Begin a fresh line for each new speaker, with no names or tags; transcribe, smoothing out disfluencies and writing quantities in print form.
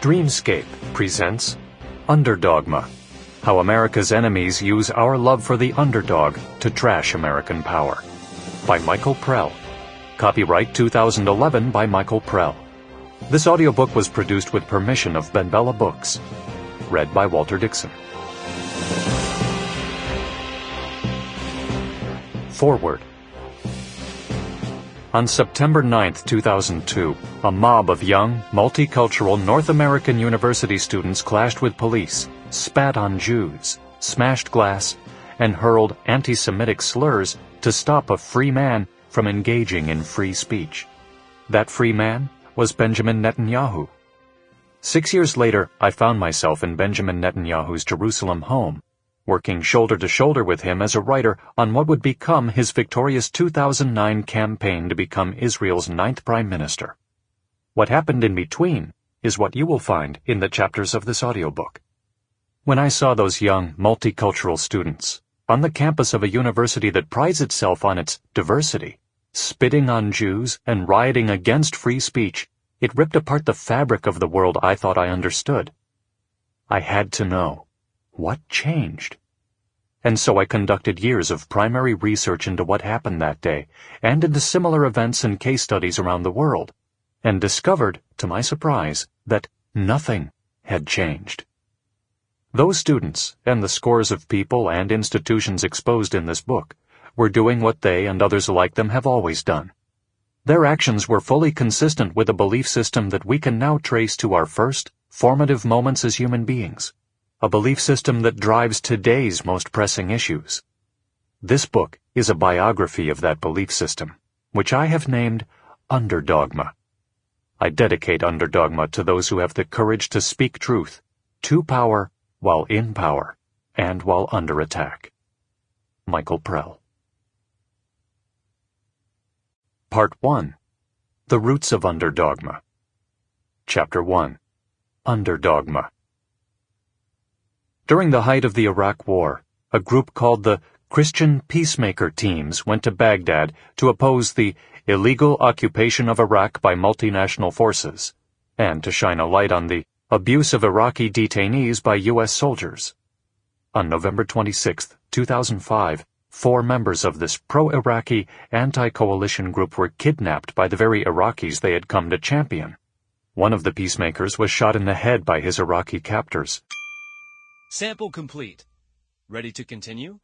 Dreamscape presents Underdogma, How America's Enemies Use Our Love for the Underdog to Trash American Power, by Michael Prell. Copyright 2011 by Michael Prell. This audiobook was produced with permission of BenBella Books. Read by Walter Dixon. Forward. On September 9, 2002, a mob of young, multicultural North American university students clashed with police, spat on Jews, smashed glass, and hurled anti-Semitic slurs to stop a free man from engaging in free speech. That free man was Benjamin Netanyahu. 6 years later, I found myself in Benjamin Netanyahu's Jerusalem home, working shoulder to shoulder with him as a writer on what would become his victorious 2009 campaign to become Israel's 9th prime minister. What happened in between is what you will find in the chapters of this audiobook. When I saw those young, multicultural students on the campus of a university that prides itself on its diversity, spitting on Jews and rioting against free speech, it ripped apart the fabric of the world I thought I understood. I had to know. What changed? And so I conducted years of primary research into what happened that day and into similar events and case studies around the world, and discovered, to my surprise, that nothing had changed. Those students, and the scores of people and institutions exposed in this book, were doing what they and others like them have always done. Their actions were fully consistent with a belief system that we can now trace to our first, formative moments as human beings. A belief system that drives today's most pressing issues. This book is a biography of that belief system, which I have named Underdogma. I dedicate Underdogma to those who have the courage to speak truth, to power, while in power, and while under attack. Michael Prell. Part 1. The Roots of Underdogma. Chapter 1. Underdogma. During the height of the Iraq War, a group called the Christian Peacemaker Teams went to Baghdad to oppose the illegal occupation of Iraq by multinational forces, and to shine a light on the abuse of Iraqi detainees by U.S. soldiers. On November 26, 2005, 4 members of this pro-Iraqi anti-coalition group were kidnapped by the very Iraqis they had come to champion. One of the peacemakers was shot in the head by his Iraqi captors.
Sample complete. Ready to continue?